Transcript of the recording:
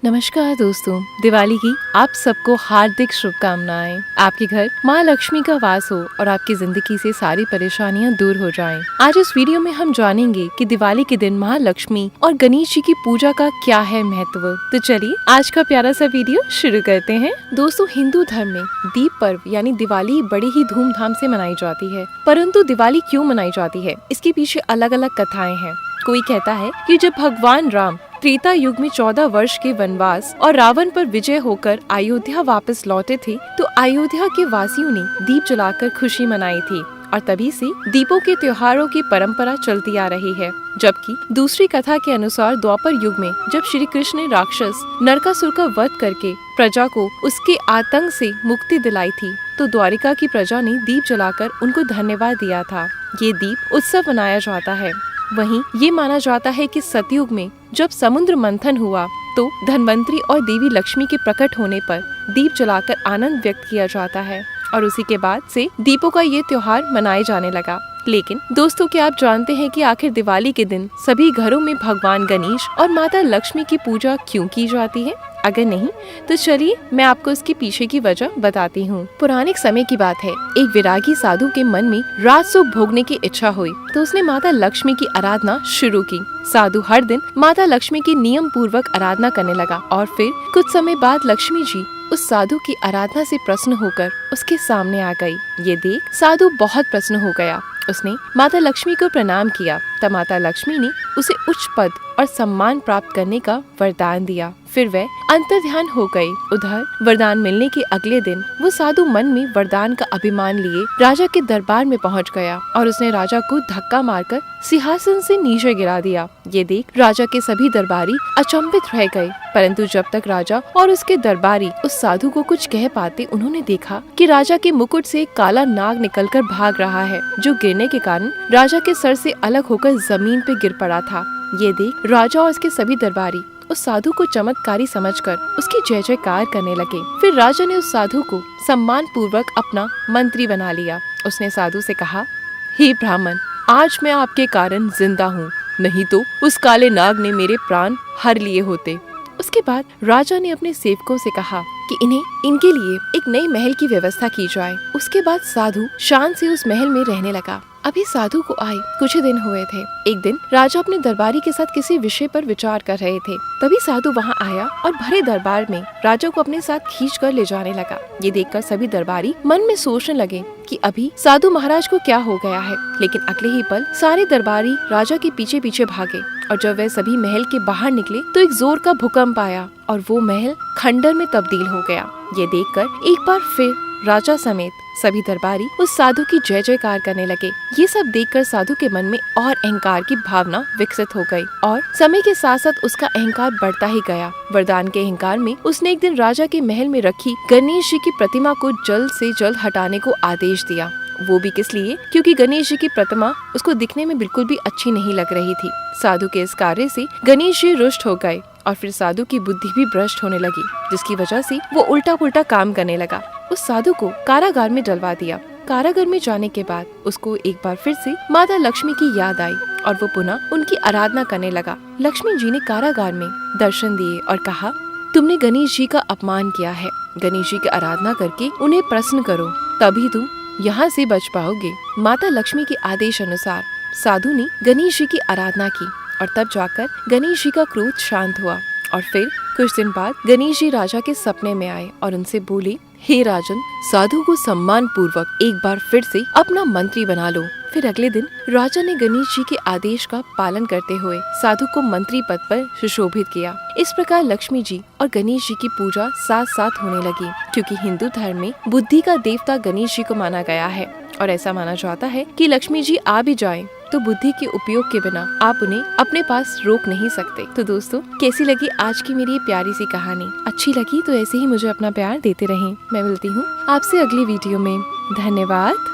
नमस्कार दोस्तों, दिवाली की आप सबको हार्दिक शुभकामनाएं। आपके घर माँ लक्ष्मी का वास हो और आपकी जिंदगी से सारी परेशानियां दूर हो जाएं। आज इस वीडियो में हम जानेंगे कि दिवाली के दिन माँ लक्ष्मी और गणेश जी की पूजा का क्या है महत्व। तो चलिए आज का प्यारा सा वीडियो शुरू करते हैं। दोस्तों, हिंदू धर्म में दीप पर्व यानी दिवाली बड़ी ही धूमधाम से मनाई जाती है। परंतु दिवाली क्यों मनाई जाती है, इसके पीछे अलग अलग कथाएं हैं। कोई कहता है कि जब भगवान राम त्रेता युग में 14 वर्ष के वनवास और रावण पर विजय होकर अयोध्या वापस लौटे थे, तो अयोध्या के वासियों ने दीप जलाकर खुशी मनाई थी और तभी से दीपों के त्योहारों की परंपरा चलती आ रही है। जबकि दूसरी कथा के अनुसार द्वापर युग में जब श्री कृष्ण ने राक्षस नरकासुर का वध करके प्रजा को उसके आतंक से मुक्ति दिलाई थी, तो द्वारिका की प्रजा ने दीप जलाकर उनको धन्यवाद दिया था। ये दीप उत्सव मनाया जाता है। वहीं ये माना जाता है कि सतयुग में जब समुद्र मंथन हुआ तो धनवंतरी और देवी लक्ष्मी के प्रकट होने पर दीप जलाकर आनंद व्यक्त किया जाता है और उसी के बाद से दीपों का ये त्योहार मनाए जाने लगा। लेकिन दोस्तों, क्या आप जानते हैं कि आखिर दिवाली के दिन सभी घरों में भगवान गणेश और माता लक्ष्मी की पूजा क्यों की जाती है? अगर नहीं तो चलिए मैं आपको इसके पीछे की वजह बताती हूँ। पुराने समय की बात है। एक विरागी साधु के मन में राजसुख भोगने की इच्छा हुई तो उसने माता लक्ष्मी की आराधना शुरू की। साधु हर दिन माता लक्ष्मी की नियम पूर्वक आराधना करने लगा और फिर कुछ समय बाद लक्ष्मी जी उस साधु की आराधना से प्रसन्न होकर उसके सामने आ गई। ये देख साधु बहुत प्रसन्न हो गया। उसने माता लक्ष्मी को प्रणाम किया। तब माता लक्ष्मी ने उसे उच्च पद और सम्मान प्राप्त करने का वरदान दिया। फिर वह अंतर्ध्यान हो गई। उधर वरदान मिलने के अगले दिन वो साधु मन में वरदान का अभिमान लिए राजा के दरबार में पहुंच गया और उसने राजा को धक्का मारकर सिंहासन से नीचे गिरा दिया। ये देख राजा के सभी दरबारी अचंभित रह गए। परंतु जब तक राजा और उसके दरबारी उस साधु को कुछ कह पाते, उन्होंने देखा कि राजा के मुकुट से एक काला नाग निकलकर भाग रहा है, जो गिरने के कारण राजा के सर से अलग होकर जमीन पे गिर पड़ा था। ये देख राजा और उसके सभी दरबारी उस साधु को चमत्कारी समझकर उसकी जय जयकार करने लगे। फिर राजा ने उस साधु को सम्मान पूर्वक अपना मंत्री बना लिया। उसने साधु से कहा, हे ब्राह्मण, आज मैं आपके कारण जिंदा हूँ, नहीं तो उस काले नाग ने मेरे प्राण हर लिए होते। उसके बाद राजा ने अपने सेवकों से कहा कि इनके लिए एक नई महल की व्यवस्था की जाए। उसके बाद साधु शान से उस महल में रहने लगा। अभी साधु को आए कुछ ही दिन हुए थे। एक दिन राजा अपने दरबारी के साथ किसी विषय पर विचार कर रहे थे। तभी साधु वहां आया और भरे दरबार में राजा को अपने साथ खींच कर ले जाने लगा। ये देखकर सभी दरबारी मन में सोचने लगे कि अभी साधु महाराज को क्या हो गया है। लेकिन अगले ही पल सारे दरबारी राजा के पीछे पीछे भागे और जब वह सभी महल के बाहर निकले तो एक जोर का भूकंप आया और वो महल खंडर में तब्दील हो गया। ये देखकर एक बार फिर राजा समेत सभी दरबारी उस साधु की जय जयकार करने लगे। ये सब देखकर साधु के मन में और अहंकार की भावना विकसित हो गई और समय के साथ साथ उसका अहंकार बढ़ता ही गया। वरदान के अहंकार में उसने एक दिन राजा के महल में रखी गणेश जी की प्रतिमा को जल्द से जल्द हटाने को आदेश दिया। वो भी किस लिए? क्योंकि गणेश जी की प्रतिमा उसको दिखने में बिल्कुल भी अच्छी नहीं लग रही थी। साधु के इस कार्य से गणेश जी रुष्ट हो गए और फिर साधु की बुद्धि भी भ्रष्ट होने लगी, जिसकी वजह से वो उल्टा पुल्टा काम करने लगा। उस साधु को कारागार में डलवा दिया। कारागार में जाने के बाद उसको एक बार फिर से माता लक्ष्मी की याद आई और वो पुनः उनकी आराधना करने लगा। लक्ष्मी जी ने कारागार में दर्शन दिए और कहा, तुमने गणेश जी का अपमान किया है। गणेश जी की आराधना करके उन्हें प्रसन्न करो, तभी तुम यहाँ से बच पाओगे। माता लक्ष्मी के आदेश अनुसार साधु ने गणेश जी की आराधना की और तब जाकर गणेश जी का क्रोध शांत हुआ। और फिर कुछ दिन बाद गणेश जी राजा के सपने में आए और उनसे बोले, हे राजन, साधु को सम्मान पूर्वक एक बार फिर से अपना मंत्री बना लो। फिर अगले दिन राजा ने गणेश जी के आदेश का पालन करते हुए साधु को मंत्री पद पर सुशोभित किया। इस प्रकार लक्ष्मी जी और गणेश जी की पूजा साथ साथ होने लगी, क्योंकि हिंदू धर्म में बुद्धि का देवता गणेश जी को माना गया है और ऐसा माना जाता है कि लक्ष्मी जी आ भी जाएं तो बुद्धि के उपयोग के बिना आप उन्हें अपने पास रोक नहीं सकते। तो दोस्तों, कैसी लगी आज की मेरी ये प्यारी सी कहानी? अच्छी लगी तो ऐसे ही मुझे अपना प्यार देते रहें। मैं मिलती हूँ आपसे अगली वीडियो में। धन्यवाद।